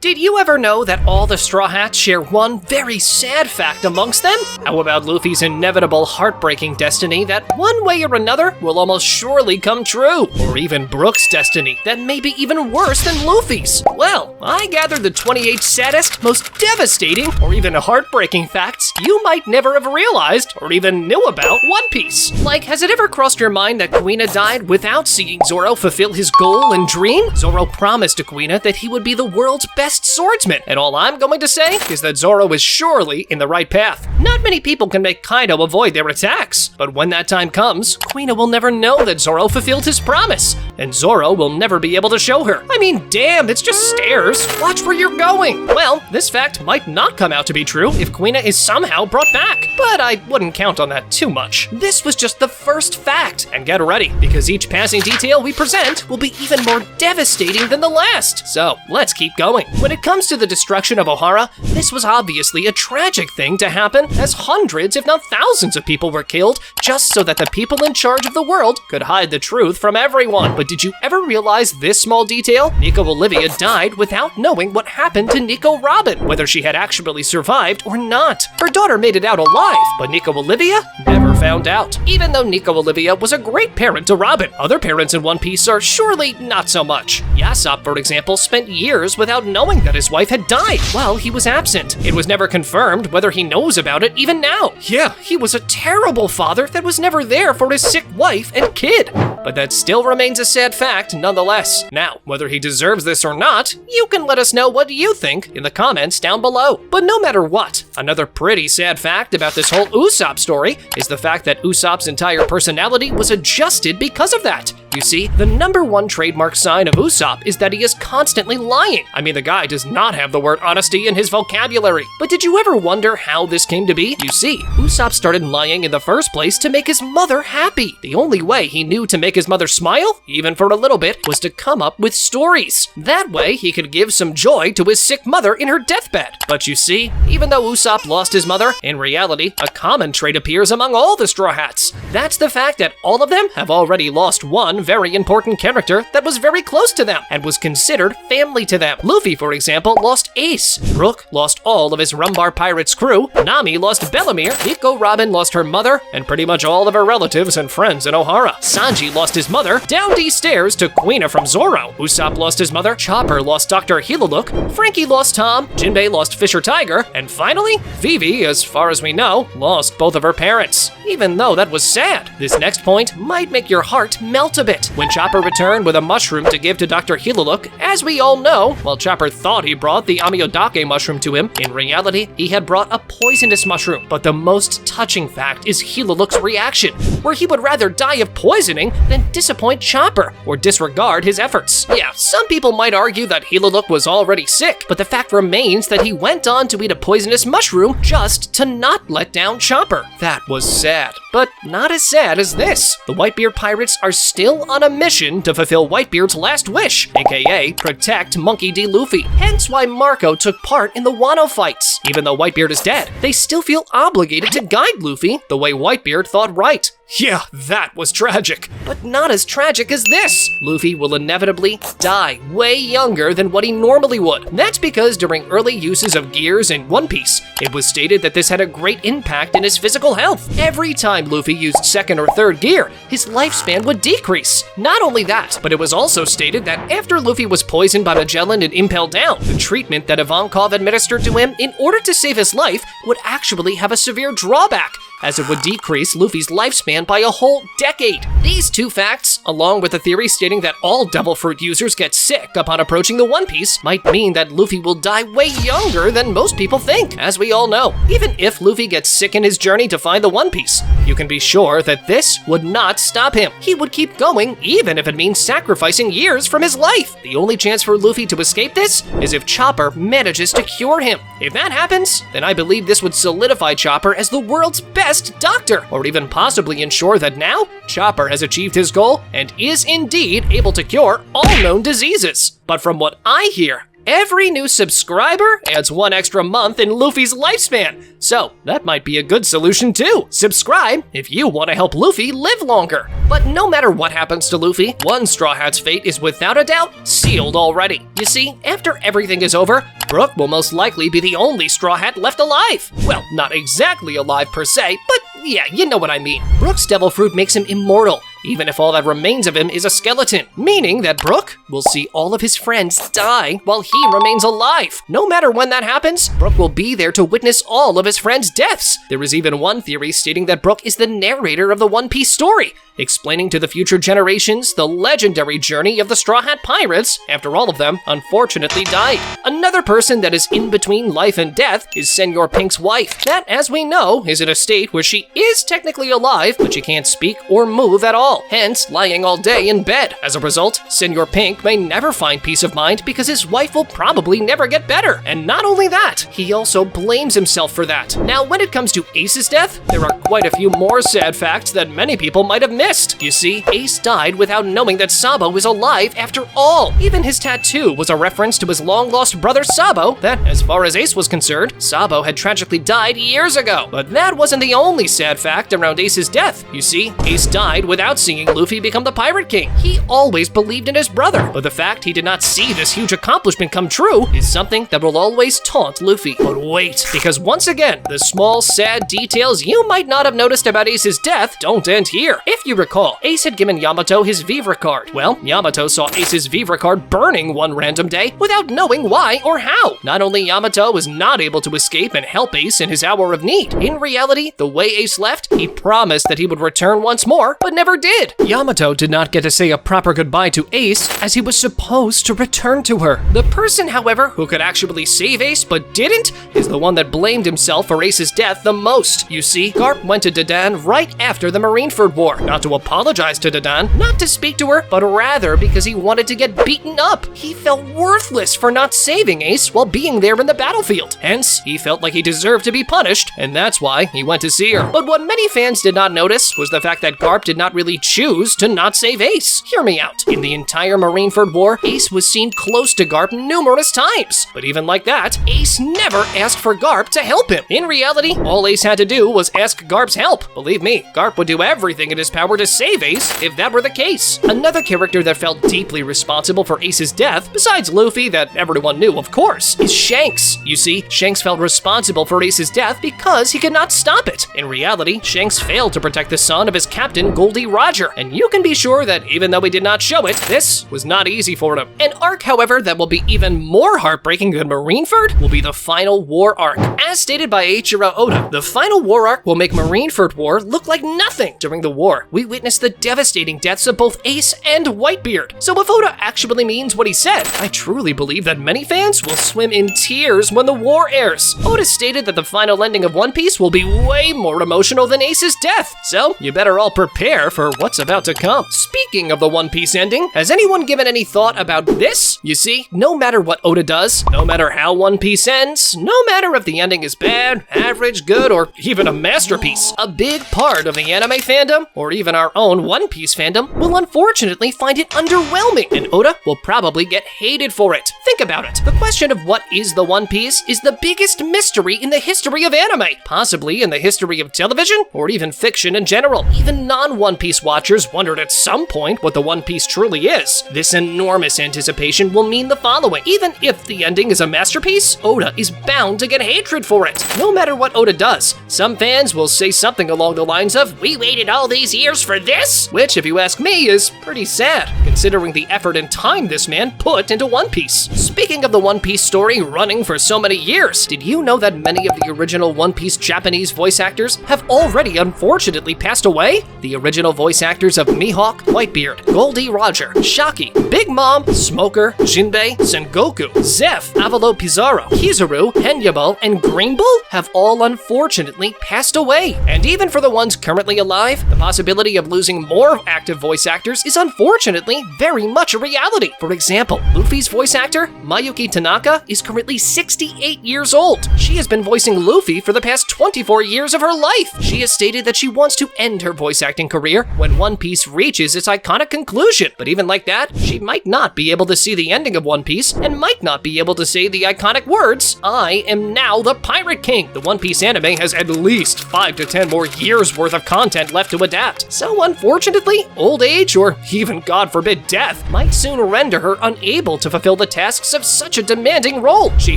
Did you ever know that all the Straw Hats share one very sad fact amongst them? How about Luffy's inevitable heartbreaking destiny that one way or another will almost surely come true? Or even Brook's destiny that may be even worse than Luffy's? Well, I gathered the 28 saddest, most devastating, or even heartbreaking facts you might never have realized or even knew about One Piece. Like, has it ever crossed your mind that Kuina died without seeing Zoro fulfill his goal and dream? Zoro promised to Kuina that he would be the world's best swordsman, and all I'm going to say is that Zoro is surely in the right path. Not many people can make Kaido avoid their attacks, but when that time comes, Kuina will never know that Zoro fulfilled his promise, and Zoro will never be able to show her. I mean, damn, it's just stairs. Watch where you're going. Well, this fact might not come out to be true if Kuina is somehow brought back, but I wouldn't count on that too much. This was just the first fact, and get ready, because each passing detail we present will be even more devastating than the last. So, let's keep going. When it comes to the destruction of Ohara, this was obviously a tragic thing to happen, as hundreds, if not thousands of people were killed just so that the people in charge of the world could hide the truth from everyone. But did you ever realize this small detail? Nico Olivia died without knowing what happened to Nico Robin, whether she had actually survived or not. Her daughter made it out alive, but Nico Olivia never found out. Even though Nico Olivia was a great parent to Robin, other parents in One Piece are surely not so much. Yasopp, for example, spent years without knowing that his wife had died while he was absent. It was never confirmed whether he knows about it even now. Yeah, he was a terrible father that was never there for his sick wife and kid. But that still remains a sad fact nonetheless. Now, whether he deserves this or not, you can let us know what you think in the comments down below. But no matter what, another pretty sad fact about this whole Usopp story is the fact that Usopp's entire personality was adjusted because of that. You see, the #1 trademark sign of Usopp is that he is constantly lying. I mean, the guy does not have the word honesty in his vocabulary. But did you ever wonder how this came to be? You see, Usopp started lying in the first place to make his mother happy. The only way he knew to make his mother smile, even for a little bit, was to come up with stories. That way, he could give some joy to his sick mother in her deathbed. But you see, even though Usopp lost his mother, in reality, a common trait appears among all the Straw Hats. That's the fact that all of them have already lost one very important character that was very close to them and was considered family to them. Luffy, for example, lost Ace. Brook lost all of his Rumbar Pirates crew. Nami lost Bellamere. Nico Robin lost her mother and pretty much all of her relatives and friends in Ohara. Sanji lost his mother. Down these stairs to Kuina from Zoro. Usopp lost his mother. Chopper lost Dr. Hiluluk. Frankie lost Tom. Jinbei lost Fisher Tiger. And finally, Vivi, as far as we know, lost both of her parents. Even though that was sad. This next point might make your heart melt a bit. When Chopper returned with a mushroom to give to Dr. Hiluluk, as we all know, while Chopper thought he brought the Amiyodake mushroom to him, in reality, he had brought a poisonous mushroom. But the most touching fact is Hiluluk's reaction, where he would rather die of poisoning than disappoint Chopper or disregard his efforts. Yeah, some people might argue that Hiluluk was already sick, but the fact remains that he went on to eat a poisonous mushroom just to not let down Chopper. That was sad, but not as sad as this. The Whitebeard Pirates are still on a mission to fulfill Whitebeard's last wish, aka protect Monkey D. Luffy. Hence why Marco took part in the Wano fights. Even though Whitebeard is dead, they still feel obligated to guide Luffy the way Whitebeard thought right. Yeah, that was tragic, but not as tragic as this. Luffy will inevitably die way younger than what he normally would. That's because during early uses of gears in One Piece, it was stated that this had a great impact in his physical health. Every time Luffy used second or third gear, his lifespan would decrease. Not only that, but it was also stated that after Luffy was poisoned by Magellan and impelled down, the treatment that Ivankov administered to him in order to save his life would actually have a severe drawback, as it would decrease Luffy's lifespan by a whole decade. These two facts, along with the theory stating that all Devil Fruit users get sick upon approaching the One Piece, might mean that Luffy will die way younger than most people think. As we all know, even if Luffy gets sick in his journey to find the One Piece, you can be sure that this would not stop him. He would keep going, even if it means sacrificing years from his life. The only chance for Luffy to escape this is if Chopper manages to cure him. If that happens, then I believe this would solidify Chopper as the world's best doctor, or even possibly ensure that now Chopper has achieved his goal and is indeed able to cure all known diseases. But from what I hear, every new subscriber adds 1 extra month in Luffy's lifespan. So that might be a good solution too. Subscribe if you want to help Luffy live longer. But no matter what happens to Luffy, one Straw Hat's fate is without a doubt sealed already. You see, after everything is over, Brook will most likely be the only Straw Hat left alive. Well, not exactly alive per se, but yeah, you know what I mean. Brook's devil fruit makes him immortal, even if all that remains of him is a skeleton, meaning that Brook will see all of his friends die while he remains alive. No matter when that happens, Brook will be there to witness all of his friends' deaths. There is even one theory stating that Brook is the narrator of the One Piece story, explaining to the future generations the legendary journey of the Straw Hat Pirates after all of them unfortunately died. Another person that is in between life and death is Senor Pink's wife. That, as we know, is in a state where she is technically alive, but she can't speak or move at all, hence lying all day in bed. As a result, Senor Pink may never find peace of mind because his wife will probably never get better. And not only that, he also blames himself for that. Now, when it comes to Ace's death, there are quite a few more sad facts that many people might have missed. You see, Ace died without knowing that Sabo was alive after all. Even his tattoo was a reference to his long-lost brother Sabo that, as far as Ace was concerned, Sabo had tragically died years ago. But that wasn't the only sad fact around Ace's death. You see, Ace died without seeing Luffy become the Pirate King. He always believed in his brother, but the fact he did not see this huge accomplishment come true is something that will always taunt Luffy. But wait, because once again, the small, sad details you might not have noticed about Ace's death don't end here. If you recall, Ace had given Yamato his Vivre card. Well, Yamato saw Ace's Vivre card burning one random day without knowing why or how. Not only Yamato was not able to escape and help Ace in his hour of need, in reality, the way Ace left, he promised that he would return once more, but never did. Yamato did not get to say a proper goodbye to Ace as he was supposed to return to her. The person, however, who could actually save Ace but didn't is the one that blamed himself for Ace's death the most. You see, Garp went to Dadan right after the Marineford War, not to apologize to Dadan, not to speak to her, but rather because he wanted to get beaten up. He felt worthless for not saving Ace while being there in the battlefield. Hence, he felt like he deserved to be punished, and that's why he went to see her. But what many fans did not notice was the fact that Garp did not really choose to not save Ace. Hear me out. In the entire Marineford War, Ace was seen close to Garp numerous times. But even like that, Ace never asked for Garp to help him. In reality, all Ace had to do was ask Garp's help. Believe me, Garp would do everything in his power to save Ace if that were the case. Another character that felt deeply responsible for Ace's death, besides Luffy that everyone knew of course, is Shanks. You see, Shanks felt responsible for Ace's death because he could not stop it. In reality, Shanks failed to protect the son of his captain, Goldie Roger, and you can be sure that even though he did not show it, this was not easy for him. An arc, however, that will be even more heartbreaking than Marineford will be the final war arc. As stated by Eiichiro Oda, the final war arc will make Marineford War look like nothing. During the war, we witnessed the devastating deaths of both Ace and Whitebeard. So if Oda actually means what he said, I truly believe that many fans will swim in tears when the war airs. Oda stated that the final ending of One Piece will be way more emotional than Ace's death, so you better all prepare for what's about to come. Speaking of the One Piece ending, has anyone given any thought about this? You see, no matter what Oda does, no matter how One Piece ends, no matter if the ending is bad, average, good, or even a masterpiece, a big part of the anime fandom, or even our own One Piece fandom, will unfortunately find it underwhelming, and Oda will probably get hated for it. Think about it. The question of what is the One Piece is the biggest mystery in the history of anime, possibly in the history of television, or even fiction in general. Even non-One Piece watchers wondered at some point what the One Piece truly is. This enormous anticipation will mean the following. Even if the ending is a masterpiece, Oda is bound to get hatred for it. No matter what Oda does, some fans will say something along the lines of, "We waited all these years for this?" Which, if you ask me, is pretty sad, considering the effort and time this man put into One Piece. Speaking of the One Piece story running for so many years, did you know that many of the original One Piece Japanese voice actors have already unfortunately passed away? The original voice actors of Mihawk, Whitebeard, Goldie Roger, Shaki, Big Mom, Smoker, Jinbei, Sengoku, Zeph, Avalo Pizarro, Kizaru, Henyabull, and Green Bull have all unfortunately passed away. And even for the ones currently alive, the possibility possibility of losing more active voice actors is unfortunately very much a reality. For example, Luffy's voice actor, Mayuki Tanaka, is currently 68 years old. She has been voicing Luffy for the past 24 years of her life. She has stated that she wants to end her voice acting career when One Piece reaches its iconic conclusion. But even like that, she might not be able to see the ending of One Piece and might not be able to say the iconic words, "I am now the Pirate King." The One Piece anime has at least 5 to 10 more years worth of content left to adapt. So unfortunately, old age, or even God forbid death, might soon render her unable to fulfill the tasks of such a demanding role. She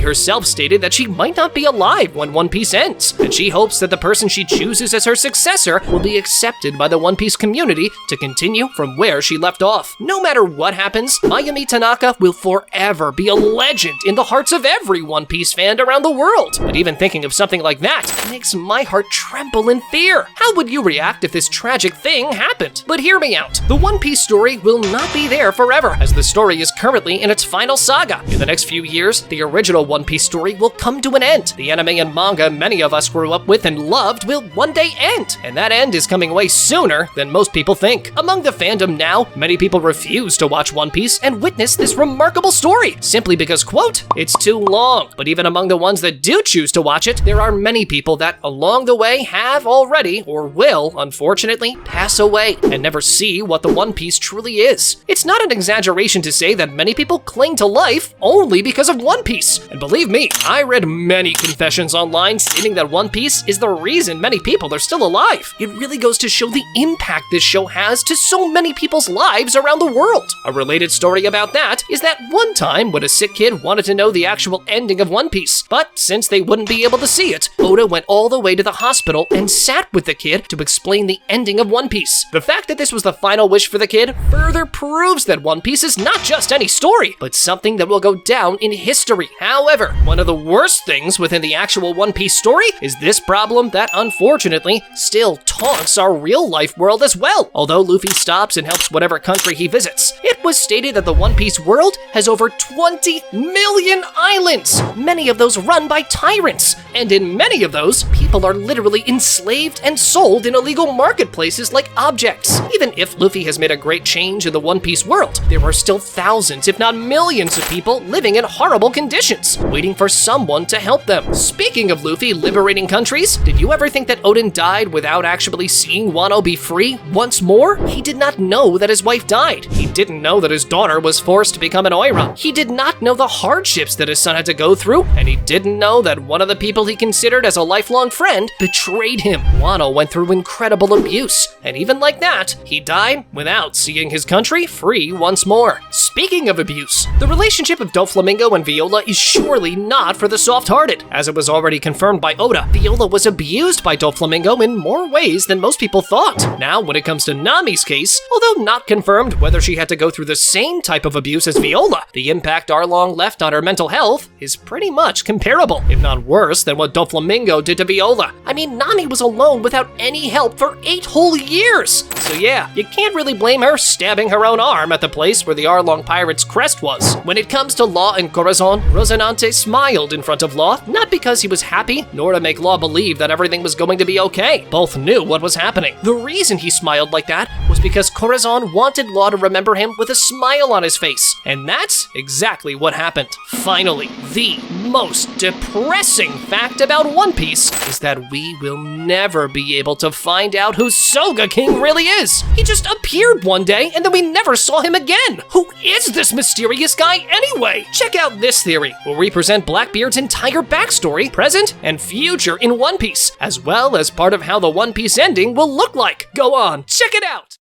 herself stated that she might not be alive when One Piece ends, and she hopes that the person she chooses as her successor will be accepted by the One Piece community to continue from where she left off. No matter what happens, Mayumi Tanaka will forever be a legend in the hearts of every One Piece fan around the world. But even thinking of something like that makes my heart tremble in fear. How would you react if this tragic thing happened? But hear me out. The One Piece story will not be there forever, as the story is currently in its final saga. In the next few years, the original One Piece story will come to an end. The anime and manga many of us grew up with and loved will one day end, and that end is coming way sooner than most people think. Among the fandom now, many people refuse to watch One Piece and witness this remarkable story, simply because, quote, "it's too long." But even among the ones that do choose to watch it, there are many people that along the way have already, or will, unfortunately, pass away and never see what the One Piece truly is. It's not an exaggeration to say that many people cling to life only because of One Piece. And believe me, I read many confessions online stating that One Piece is the reason many people are still alive. It really goes to show the impact this show has to so many people's lives around the world. A related story about that is that one time when a sick kid wanted to know the actual ending of One Piece, but since they wouldn't be able to see it, Oda went all the way to the hospital and sat with the kid to explain the ending of One Piece. The fact that this was the final wish for the kid further proves that One Piece is not just any story, but something that will go down in history. However, one of the worst things within the actual One Piece story is this problem that unfortunately still taunts our real-life world as well. Although Luffy stops and helps whatever country he visits, it was stated that the One Piece world has over 20 million islands, many of those run by tyrants. And in many of those, people are literally enslaved and sold in illegal marketplaces like objects. Even if Luffy has made a great change in the One Piece world, there are still thousands, if not millions of people living in horrible conditions, waiting for someone to help them. Speaking of Luffy liberating countries, did you ever think that Odin died without actually seeing Wano be free once more? He did not know that his wife died. He didn't know that his daughter was forced to become an Oira. He did not know the hardships that his son had to go through, and he didn't know that one of the people he considered as a lifelong friend betrayed him. Wano went through incredible abuse, and even like that, he died without seeing his country free once more. Speaking of abuse, the relationship of Doflamingo and Viola is surely not for the soft-hearted. As it was already confirmed by Oda, Viola was abused by Doflamingo in more ways than most people thought. Now, when it comes to Nami's case, although not confirmed whether she had to go through the same type of abuse as Viola, the impact Arlong left on her mental health is pretty much comparable, if not worse than what Doflamingo did to Viola. I mean, Nami was alone without any help for 8 whole years. So yeah, you can't really blame her stabbing her own arm at the place where the Arlong pirate's crest was. When it comes to Law and Corazon, Rocinante smiled in front of Law, not because he was happy, nor to make Law believe that everything was going to be okay. Both knew what was happening. The reason he smiled like that was because Corazon wanted Law to remember him with a smile on his face. And that's exactly what happened. Finally, the most depressing fact about One Piece is that we will never be able to find out who Soga King really is. He just appeared one day and then we never saw him again. Who is this mysterious guy anyway? Check out this theory, where we present Blackbeard's entire backstory, present and future in One Piece, as well as part of how the One Piece ending will look like. Go on, check it out!